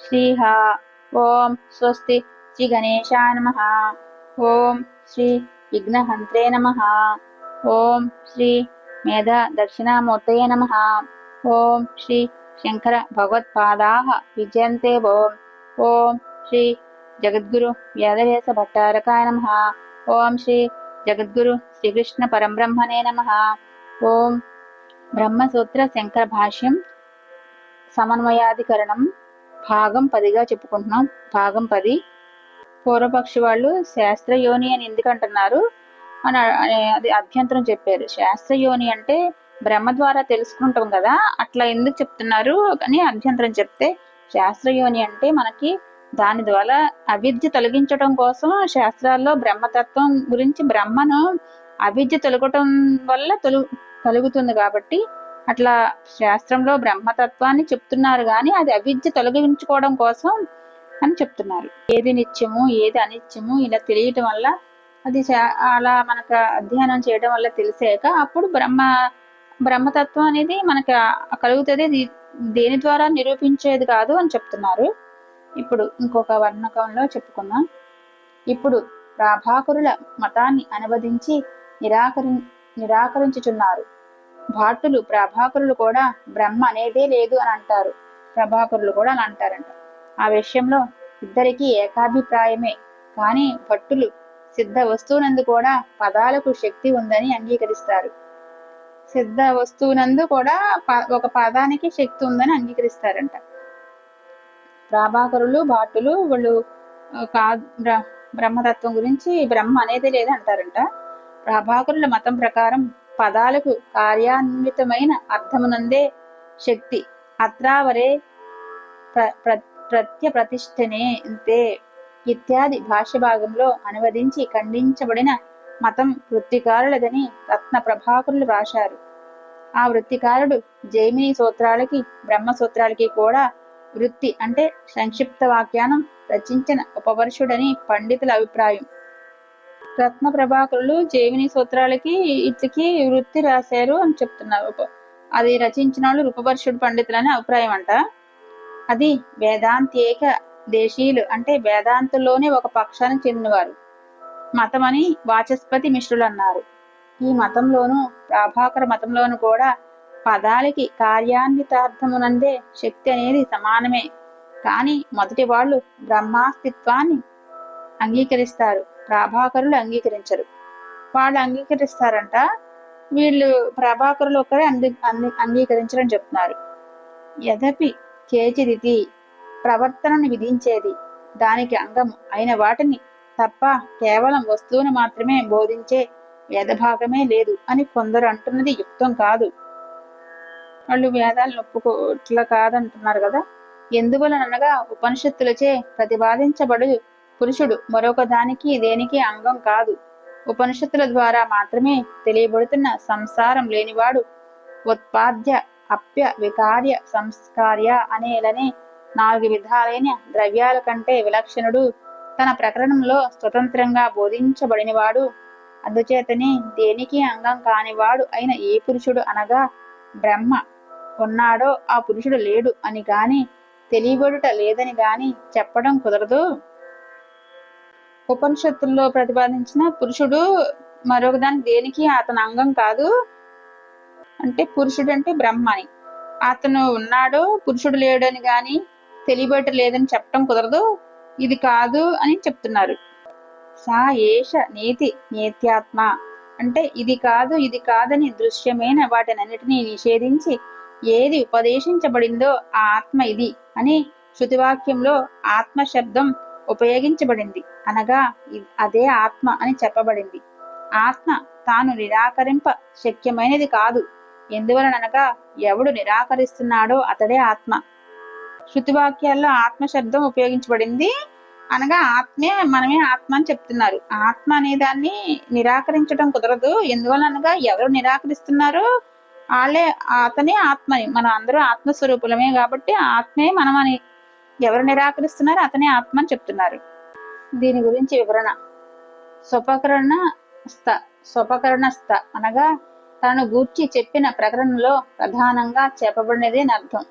శ్రీహ. ఓం స్వస్తి శ్రీ గణేశాయ నమః. ఓం శ్రీ విఘ్నహంత్రే నమః. ఓం శ్రీ మేధ దక్షిణామూర్తయే నమః. ఓం శ్రీ శంకర భగవత్పాదాః విజయంతే. ఓం ఓం శ్రీ జగద్గురు వేదవ్యాస భట్టారకాయ నమః. ఓం శ్రీ జగద్గురు శ్రీకృష్ణ పరంబ్రహ్మణే నమః. ఓం బ్రహ్మసూత్ర శంకర భాష్యం సమన్వయాధికరణం భాగం 10గా చెప్పుకుంటున్నాం. భాగం 10. పూర్వపక్షి వాళ్ళు శాస్త్రయోని అని ఎందుకు అంటున్నారు అని అది అభ్యంతరం చెప్పారు. శాస్త్రయోని అంటే బ్రహ్మ ద్వారా తెలుసుకుంటాం కదా, అట్లా ఎందుకు చెప్తున్నారు అని అభ్యంతరం చెప్తే, శాస్త్రయోని అంటే మనకి దాని ద్వారా అవిద్య తొలగించడం కోసం శాస్త్రాల్లో బ్రహ్మతత్వం గురించి, బ్రహ్మను అవిద్య తొలగటం వల్ల కలుగుతుంది కాబట్టి అట్లా శాస్త్రంలో బ్రహ్మతత్వాన్ని చెప్తున్నారు, కానీ అది అవిద్య తొలగించుకోవడం కోసం అని చెప్తున్నారు. ఏది నిత్యము ఏది అనిత్యము ఇలా తెలియటం వల్ల, అది అలా మనకు అధ్యయనం చేయడం వల్ల తెలిసాక అప్పుడు బ్రహ్మతత్వం అనేది మనకు కలుగుతుంది. దేని ద్వారా నిరూపించేది కాదు అని చెప్తున్నారు. ఇప్పుడు ఇంకొక వర్ణకంలో చెప్పుకుందాం. ఇప్పుడు ప్రాభాకరుల మతాన్ని అనువదించి నిరాకరించుచున్నారు. భాటులు ప్రభాకరులు కూడా బ్రహ్మ అనేదే లేదు అని అంటారు. ప్రభాకరులు కూడా అలా అంటారంట. ఆ విషయంలో ఇద్దరికీ ఏకాభిప్రాయమే. కానీ భట్టులు సిద్ధ వస్తువునందు కూడా పదాలకు శక్తి ఉందని అంగీకరిస్తారు. సిద్ధ వస్తువునందు కూడా ఒక పదానికి శక్తి ఉందని అంగీకరిస్తారంట. ప్రభాకరులు భాటులు వాళ్ళు బ్రహ్మతత్వం గురించి బ్రహ్మ అనేది లేదు అంటారంట. ప్రభాకరుల మతం ప్రకారం పదాలకు కార్యాన్వితమైన అర్థమునందే శక్తి. అత్రావరే ప్రత్యప్రతిష్ఠనే అంతే ఇత్యాది భాష్య భాగంలో అనువదించి ఖండించబడిన మతం వృత్తికారులదని రత్న ప్రభాకరులు రాశారు. ఆ వృత్తికారుడు జైమిని సూత్రాలకి బ్రహ్మసూత్రాలకి కూడా వృత్తి అంటే సంక్షిప్త వాక్యానం రచించిన ఉపవర్షుడని పండితుల అభిప్రాయం. రత్న ప్రభాకరులు జైమిని సూత్రాలకి ఇట్లకి వృత్తి రాశారు అని చెప్తున్నారు. అది రచించిన వాళ్ళు ఉపవర్షుడు పండితులని అభిప్రాయం అంట. అది వేదాంతేక దేశీయులు అంటే వేదాంతుల్లోనే ఒక పక్షానికి చెందినవారు మతమని వాచస్పతి మిశ్రులు అన్నారు. ఈ మతంలోనూ ప్రభాకర మతంలోనూ కూడా పదాలకి కార్యాన్వితార్థమునందే శక్తి అనేది సమానమే. కానీ మొదటి వాళ్ళు బ్రహ్మాస్తిత్వాన్ని అంగీకరిస్తారు, ప్రభాకరులు అంగీకరించరు. వాళ్ళు అంగీకరిస్తారంట, వీళ్ళు ప్రభాకరులు ఒకరే అంగీకరించరని చెప్తున్నారు. యదపి కేచిదితి ప్రవర్తనను విధించేది దానికి అంగము అయిన వాటిని తప్ప కేవలం వస్తువుని మాత్రమే బోధించే వేదభాగమే లేదు అని కొందరు అంటున్నది యుక్తం కాదు. వాళ్ళు వేదాలను ఒప్పుకోట్లా కాదంటున్నారు కదా. ఎందువలనగా ఉపనిషత్తులచే ప్రతిపాదించబడు పురుషుడు మరొక దానికి దేనికి అంగం కాదు. ఉపనిషత్తుల ద్వారా మాత్రమే తెలియబడుతున్న సంసారం లేనివాడు ఉత్పాద్య అప్య వికార్య సంస్కార్య అనేలనే 4 విధాలైన ద్రవ్యాల కంటే విలక్షణుడు, తన ప్రకరణంలో స్వతంత్రంగా బోధించబడినవాడు. అందుచేతనే దేనికి అంగం కానివాడు అయిన ఏ పురుషుడు అనగా బ్రహ్మ ఉన్నాడో ఆ పురుషుడు లేడు అని గాని తెలియబడుట లేదని గాని చెప్పడం కుదరదు. ఉపనిషత్తుల్లో ప్రతిపాదించిన పురుషుడు మరొక దానికి దేనికి అతను అంగం కాదు అంటే, పురుషుడు అంటే బ్రహ్మ అని, అతను ఉన్నాడో పురుషుడు లేడని గాని తెలియబడట లేదని చెప్పడం కుదరదు, ఇది కాదు అని చెప్తున్నారు. సా ఏష నేతి నేత్యాత్మ అంటే ఇది కాదు ఇది కాదని దృశ్యమైన వాటినన్నిటినీ నిషేధించి ఏది ఉపదేశించబడిందో ఆ ఆత్మ ఇది అని శృతివాక్యంలో ఆత్మ శబ్దం ఉపయోగించబడింది. అనగా అదే ఆత్మ అని చెప్పబడింది. ఆత్మ తాను నిరాకరింప శక్యమైనది కాదు. ఎందువలనగా ఎవడు నిరాకరిస్తున్నాడో అతడే ఆత్మ. శృతివాక్యాల్లో ఆత్మ శబ్దం ఉపయోగించబడింది అనగా ఆత్మే, మనమే ఆత్మ అని చెప్తున్నారు. ఆత్మ అనే దాన్ని నిరాకరించడం కుదరదు. ఎందువలనగా ఎవరు నిరాకరిస్తున్నారో వాళ్ళే, అతనే ఆత్మని. మనం అందరూ ఆత్మస్వరూపులమే కాబట్టి ఆత్మే మనమని ఎవరు నిరాకరిస్తున్నారో అతనే ఆత్మ అని చెప్తున్నారు. దీని గురించి వివరణ. స్వపకరణస్థ అనగా తనను గూర్చి చెప్పిన ప్రకరణలో ప్రధానంగా చెప్పబడినదే అర్థం.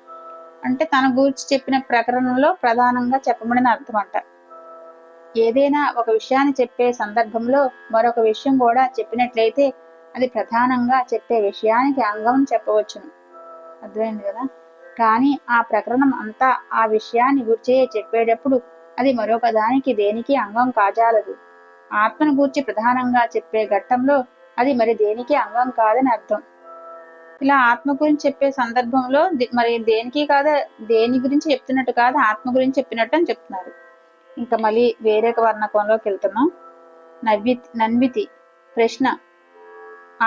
అంటే తన గూర్చి చెప్పిన ప్రకరణంలో ప్రధానంగా చెప్పబడిన అర్థం అంట. ఏదైనా ఒక విషయాన్ని చెప్పే సందర్భంలో మరొక విషయం కూడా చెప్పినట్లయితే అది ప్రధానంగా చెప్పే విషయానికి అంగం చెప్పవచ్చును. అర్థమైంది కదా. కానీ ఆ ప్రకరణం అంతా ఆ విషయాన్ని గుర్చే చెప్పేటప్పుడు అది మరొక దానికి దేనికి అంగం కాజాలదు. ఆత్మను గూర్చి ప్రధానంగా చెప్పే ఘట్టంలో అది మరి దేనికి అంగం కాదని అర్థం. ఇలా ఆత్మ గురించి చెప్పే సందర్భంలో మరి దేనికి కాదా, దేని గురించి చెప్తున్నట్టు కాదు, ఆత్మ గురించి చెప్పినట్టు అని చెప్తున్నారు. ఇంకా మళ్ళీ వేరే వర్ణకంలోకి వెళ్తున్నాం. నన్వితి ప్రశ్న: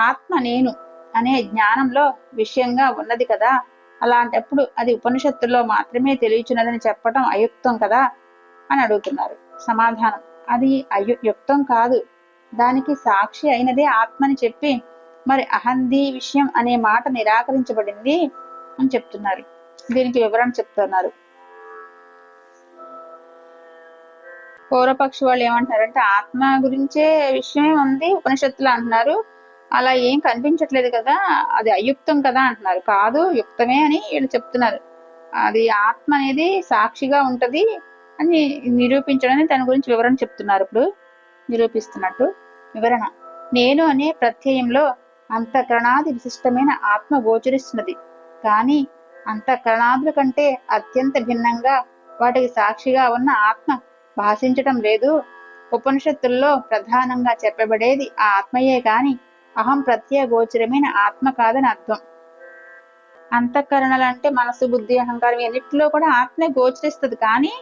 ఆత్మ నేను అనే జ్ఞానంలో విషయంగా ఉన్నది కదా, అలాంటప్పుడు అది ఉపనిషత్తుల్లో మాత్రమే తెలియచున్నదని చెప్పటం అయుక్తం కదా అని అడుగుతున్నారు. సమాధానం: అది యుక్తం కాదు. దానికి సాక్షి అయినదే ఆత్మని చెప్పి మరి అహంది విషయం అనే మాట నిరాకరించబడింది అని చెప్తున్నారు. దీనికి వివరణ చెప్తున్నారు. పూర్వపక్షి వాళ్ళు ఏమంటున్నారంటే ఆత్మ గురించే విషయమే ఉంది ఉపనిషత్తులు అంటున్నారు, అలా ఏం కనిపించట్లేదు కదా, అది అయుక్తం కదా అంటున్నారు. కాదు, యుక్తమే అని వీళ్ళు చెప్తున్నారు. అది ఆత్మ అనేది సాక్షిగా ఉంటది అని నిరూపించడానికి దాని గురించి వివరణ చెప్తున్నారు. ఇప్పుడు నిరూపిస్తున్నట్టు వివరణ: నేను అనే ప్రత్యయంలో అంతఃకరణాది విశిష్టమైన ఆత్మ గోచరిస్తున్నది, కానీ అంతఃకరణాదుల కంటే అత్యంత భిన్నంగా వాటికి సాక్షిగా ఉన్న ఆత్మ భాషించటం లేదు. ఉపనిషత్తుల్లో ప్రధానంగా చెప్పబడేది ఆ ఆత్మయే కాని అహం ప్రత్యయ గోచరమైన ఆత్మ కాదని అర్థం. అంతఃకరణలు అంటే మనసు, బుద్ధి, అహంకారం అన్నిటిలో కూడా ఆత్మే గోచరిస్తుంది, కానీ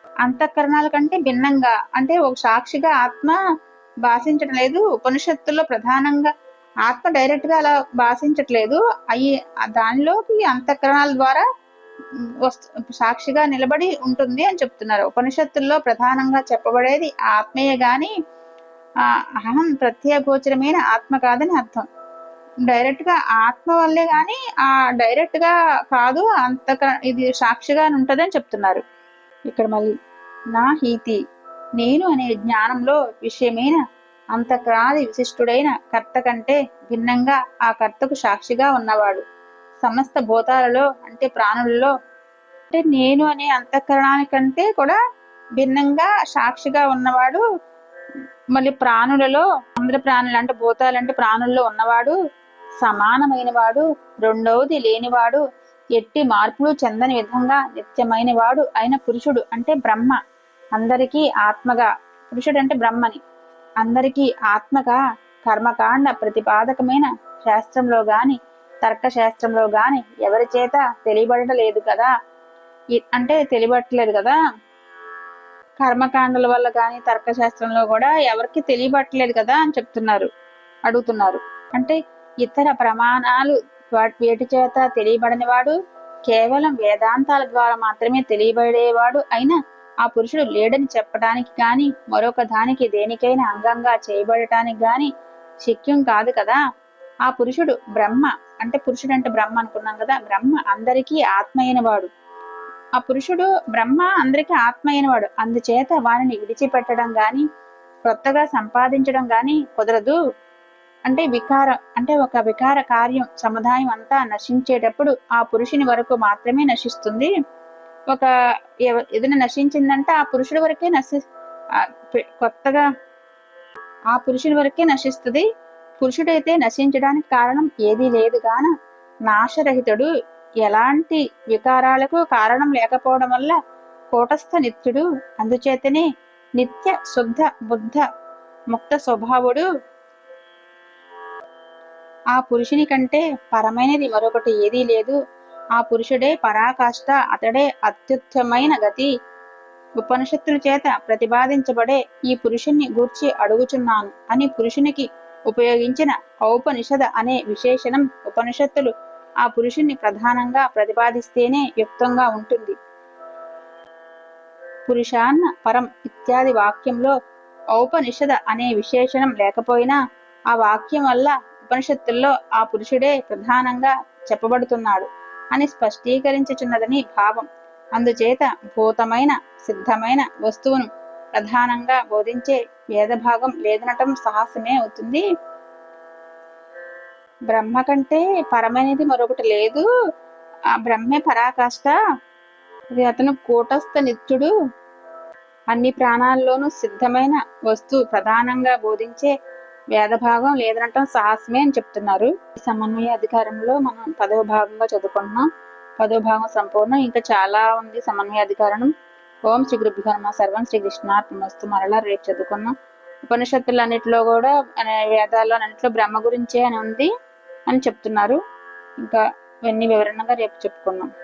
అంతఃకరణాల కంటే భిన్నంగా అంటే ఒక సాక్షిగా ఆత్మ భాషించడం లేదు. ఉపనిషత్తుల్లో ప్రధానంగా ఆత్మ డైరెక్ట్ గా అలా భాషించట్లేదు, అవి దానిలోకి అంతఃకరణాల ద్వారా సాక్షిగా నిలబడి ఉంటుంది అని చెప్తున్నారు. ఉపనిషత్తుల్లో ప్రధానంగా చెప్పబడేది ఆత్మయే గాని అహం ప్రత్యయ గోచరమైన ఆత్మ కాదని అర్థం. డైరెక్ట్ గా ఆత్మ వల్లే గాని డైరెక్ట్ గా కాదు, ఇది సాక్షిగా ఉంటదని చెప్తున్నారు. ఇక్కడ మళ్ళీ నా హీతి నేను అనే జ్ఞానంలో విషయమైన అంతఃకరణాది విశిష్టుడైన కర్త కంటే భిన్నంగా ఆ కర్తకు సాక్షిగా ఉన్నవాడు సమస్త భూతాలలో అంటే ప్రాణులలో, అంటే నేను అనే అంతఃకరణానికంటే కూడా భిన్నంగా సాక్షిగా ఉన్నవాడు, మళ్ళీ ప్రాణులలో అందరి ప్రాణులు అంటే భూతాలంటే ప్రాణుల్లో ఉన్నవాడు, సమానమైన వాడు, రెండవది లేనివాడు, ఎట్టి మార్పులు చెందని విధంగా నిత్యమైన వాడు అయిన పురుషుడు అంటే బ్రహ్మ అందరికీ ఆత్మగా, పురుషుడు అంటే బ్రహ్మని అందరికీ ఆత్మగా కర్మకాండ ప్రతిపాదకమైన శాస్త్రంలో గాని తర్కశాస్త్రంలో గాని ఎవరి చేత తెలియబడలేదు కదా, అంటే తెలియబట్టలేదు కదా. కర్మకాండల వల్ల గాని తర్కశాస్త్రంలో కూడా ఎవరికి తెలియబట్టలేదు కదా అని అడుగుతున్నారు. అంటే ఇతర ప్రమాణాలు వేటి చేత తెలియబడని వాడు, కేవలం వేదాంతాల ద్వారా మాత్రమే తెలియబడేవాడు అయిన ఆ పురుషుడు లేడని చెప్పడానికి గాని మరొక దానికి దేనికైనా అంగంగా చేయబడటానికి గాని శక్యం కాదు కదా. ఆ పురుషుడు బ్రహ్మ, అంటే పురుషుడు అంటే బ్రహ్మ అనుకున్నాం కదా, బ్రహ్మ అందరికీ ఆత్మ అయినవాడు. ఆ పురుషుడు బ్రహ్మ అందరికీ ఆత్మ అయినవాడు, అందుచేత వారిని విడిచిపెట్టడం గాని కొత్తగా సంపాదించడం గాని కుదరదు. అంటే ఒక వికార కార్యం సముదాయం అంతా నశించేటప్పుడు ఆ పురుషుని వరకు మాత్రమే నశిస్తుంది. ఏదైనా నశించిందంటే ఆ పురుషుడి వరకే కొత్తగా ఆ పురుషుని వరకే నశిస్తుంది. పురుషుడైతే నశించడానికి కారణం ఏదీ లేదు గాన నాశరహితుడు, ఎలాంటి వికారాలకు కారణం లేకపోవడం వల్ల కూటస్థ నిత్యుడు, అందుచేతనే నిత్య శుద్ధ బుద్ధ ముక్త స్వభావుడు. ఆ పురుషుని కంటే పరమైనది మరొకటి ఏదీ లేదు. ఆ పురుషుడే పరాకాష్ట, అతడే అత్యుత్తమైన గతి. ఉపనిషత్తుల చేత ప్రతిపాదించబడే ఈ పురుషుణ్ణి గూర్చి అడుగుచున్నాను అని పురుషునికి ఉపయోగించిన ఔపనిషద అనే విశేషణం ఉపనిషత్తులు ఆ పురుషుణ్ణి ప్రధానంగా ప్రతిపాదిస్తేనే యుక్తంగా ఉంటుంది. పురుషాన్న పరం ఇత్యాది వాక్యంలో ఔపనిషద అనే విశేషణం లేకపోయినా ఆ వాక్యం వల్ల ఉపనిషత్తుల్లో ఆ పురుషుడే ప్రధానంగా చెప్పబడుతున్నాడు అని స్పష్టీకరించుచున్నదని భావం. అందుచేత భూతమైన సిద్ధమైన వస్తువును ప్రధానంగా బోధించే వేదభాగం లేదనటం సాహసమే అవుతుంది. బ్రహ్మ కంటే పరమైనది మరొకటి లేదు, ఆ బ్రహ్మే పరాకాష్ట, అది అతను కూటస్థ నిత్యుడు, అన్ని ప్రాణాల్లోనూ సిద్ధమైన వస్తువు ప్రధానంగా బోధించే వేదభాగం లేదనటం సాహసమే అని చెప్తున్నారు. ఈ సమన్వయ అధికారంలో మనం 10వ భాగంగా చదువుకుంటున్నాం. 10వ భాగం సంపూర్ణం. ఇంకా చాలా ఉంది సమన్వయ అధికారం. ఓం శ్రీ గురుభ్యో నమః. సర్వం శ్రీ కృష్ణార్పణమస్తు. మరలా రేపు చదువుకున్నాం. ఉపనిషత్తులన్నిటిలో కూడా వేదాల్లో అన్నింటిలో బ్రహ్మ గురించే అని ఉంది అని చెప్తున్నారు. ఇంకా ఇవన్నీ వివరణగా రేపు చెప్పుకుందాం.